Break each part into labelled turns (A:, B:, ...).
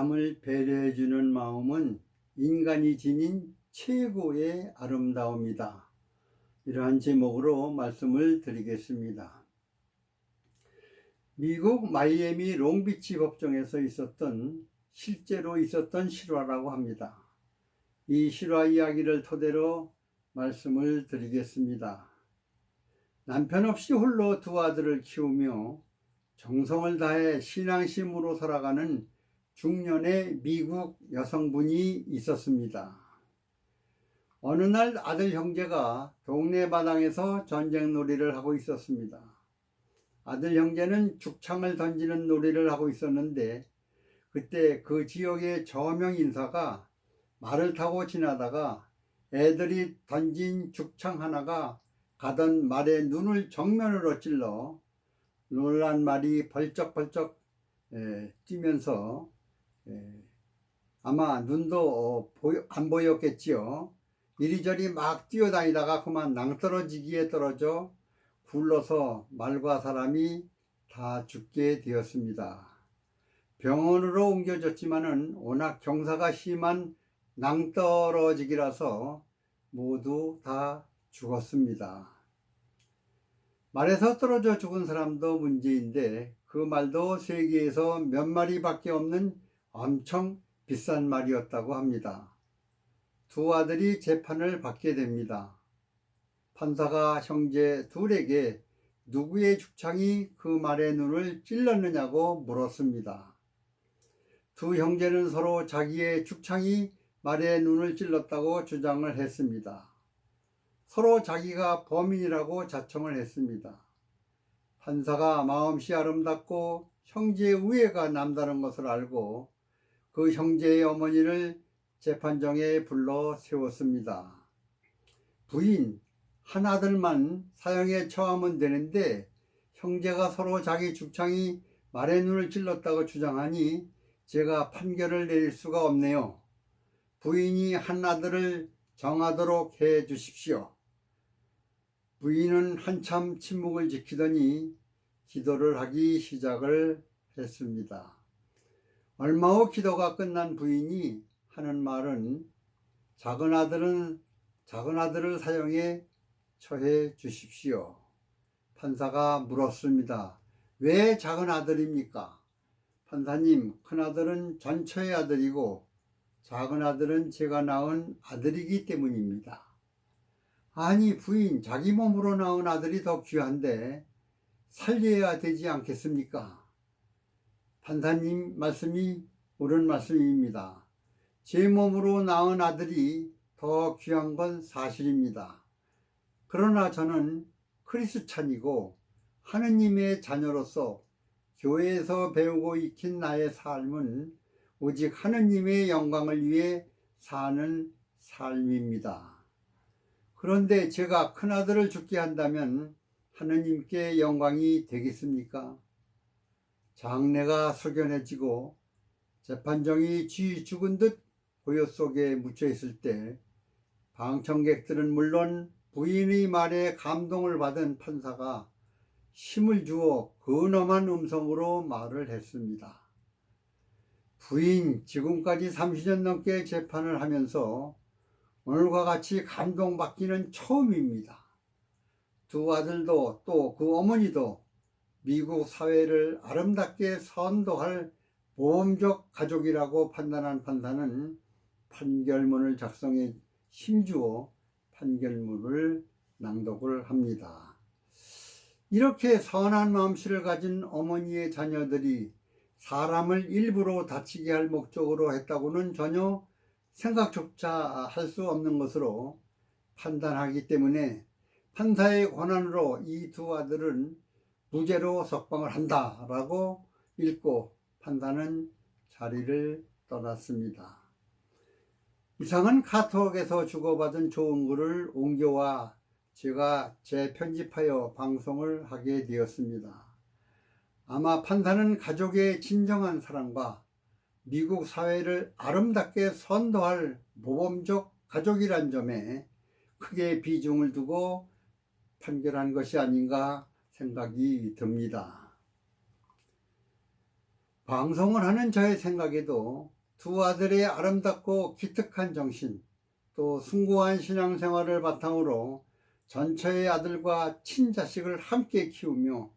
A: 남을 배려해주는 마음은 인간이 지닌 최고의 아름다움이다. 이러한 제목으로 말씀을 드리겠습니다. 미국 마이애미 롱비치 법정에서 실제로 있었던 실화라고 합니다. 이 실화 이야기를 토대로 말씀을 드리겠습니다. 남편 없이 홀로 두 아들을 키우며 정성을 다해 신앙심으로 살아가는 중년의 미국 여성분이 있었습니다. 어느 날 아들 형제가 동네 마당에서 전쟁 놀이를 하고 있었습니다. 아들 형제는 죽창을 던지는 놀이를 하고 있었는데 그때 그 지역의 저명 인사가 말을 타고 지나다가 애들이 던진 죽창 하나가 가던 말의 눈을 정면으로 찔러 놀란 말이 벌쩍벌쩍 뛰면서 아마 눈도 안 보였겠지요. 이리저리 막 뛰어다니다가 그만 낭떠러지기에 떨어져 굴러서 말과 사람이 다 죽게 되었습니다. 병원으로 옮겨졌지만은 워낙 경사가 심한 낭떠러지기라서 모두 다 죽었습니다. 말에서 떨어져 죽은 사람도 문제인데 그 말도 세계에서 몇 마리밖에 없는 엄청 비싼 말이었다고 합니다. 두 아들이 재판을 받게 됩니다. 판사가 형제 둘에게 누구의 죽창이 그 말의 눈을 찔렀느냐고 물었습니다. 두 형제는 서로 자기의 죽창이 말의 눈을 찔렀다고 주장을 했습니다. 서로 자기가 범인이라고 자청을 했습니다. 판사가 마음씨 아름답고 형제의 우애가 남다른 것을 알고 그 형제의 어머니를 재판정에 불러 세웠습니다. 부인, 한 아들만 사형에 처하면 되는데 형제가 서로 자기 죽창이 말의 눈을 찔렀다고 주장하니 제가 판결을 내릴 수가 없네요. 부인이 한 아들을 정하도록 해 주십시오. 부인은 한참 침묵을 지키더니 기도를 하기 시작을 했습니다. 얼마 후 기도가 끝난 부인이 하는 말은 작은 아들을 사형에 처해 주십시오. 판사가 물었습니다. 왜 작은 아들입니까? 판사님, 큰 아들은 전처의 아들이고 작은 아들은 제가 낳은 아들이기 때문입니다. 아니 부인, 자기 몸으로 낳은 아들이 더 귀한데 살려야 되지 않겠습니까? 판사님 말씀이 옳은 말씀입니다. 제 몸으로 낳은 아들이 더 귀한 건 사실입니다. 그러나 저는 크리스찬이고 하느님의 자녀로서 교회에서 배우고 익힌 나의 삶은 오직 하느님의 영광을 위해 사는 삶입니다. 그런데 제가 큰아들을 죽게 한다면 하느님께 영광이 되겠습니까? 장례가 숙연해지고 재판정이 쥐 죽은 듯 고요 속에 묻혀 있을 때 방청객들은 물론 부인의 말에 감동을 받은 판사가 힘을 주어 근엄한 음성으로 말을 했습니다. 부인, 지금까지 30년 넘게 재판을 하면서 오늘과 같이 감동받기는 처음입니다. 두 아들도 또 그 어머니도 미국 사회를 아름답게 선도할 모범적 가족이라고 판단한 판사는 판결문을 작성해 힘주어 판결문을 낭독을 합니다. 이렇게 선한 마음씨를 가진 어머니의 자녀들이 사람을 일부러 다치게 할 목적으로 했다고는 전혀 생각조차 할 수 없는 것으로 판단하기 때문에 판사의 권한으로 이 두 아들은 무죄로 석방을 한다라고 읽고 판사는 자리를 떠났습니다. 이상은 카톡에서 주고받은 좋은 글을 옮겨와 제가 재편집하여 방송을 하게 되었습니다. 아마 판사는 가족의 진정한 사랑과 미국 사회를 아름답게 선도할 모범적 가족이란 점에 크게 비중을 두고 판결한 것이 아닌가 생각이 듭니다. 방송을 하는 저의 생각에도 두 아들의 아름답고 기특한 정신, 또 숭고한 신앙생활을 바탕으로 전처의 아들과 친자식을 함께 키우며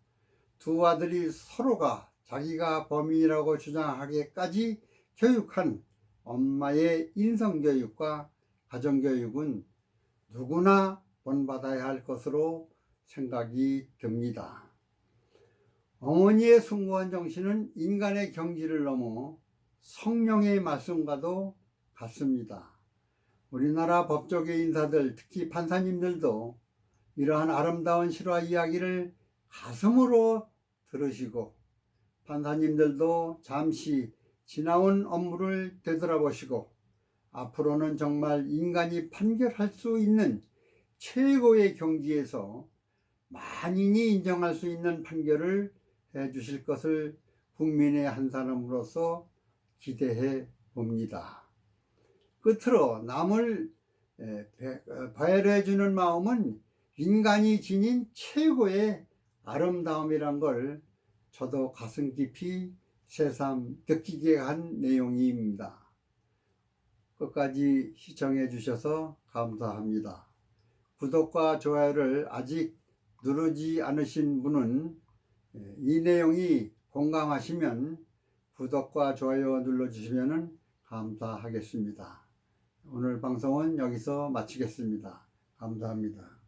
A: 두 아들이 서로가 자기가 범인이라고 주장하기까지 교육한 엄마의 인성교육과 가정교육은 누구나 본받아야 할 것으로 생각이 듭니다. 어머니의 숭고한 정신은 인간의 경지를 넘어 성령의 말씀과도 같습니다. 우리나라 법조계 인사들, 특히 판사님들도 이러한 아름다운 실화 이야기를 가슴으로 들으시고 판사님들도 잠시 지나온 업무를 되돌아보시고 앞으로는 정말 인간이 판결할 수 있는 최고의 경지에서 만인이 인정할 수 있는 판결을 해 주실 것을 국민의 한 사람으로서 기대해 봅니다. 끝으로 남을 배려해 주는 마음은 인간이 지닌 최고의 아름다움이란 걸 저도 가슴 깊이 새삼 느끼게 한 내용입니다. 끝까지 시청해 주셔서 감사합니다. 구독과 좋아요를 아직 누르지 않으신 분은 이 내용이 공감하시면 구독과 좋아요 눌러주시면 감사하겠습니다. 오늘 방송은 여기서 마치겠습니다. 감사합니다.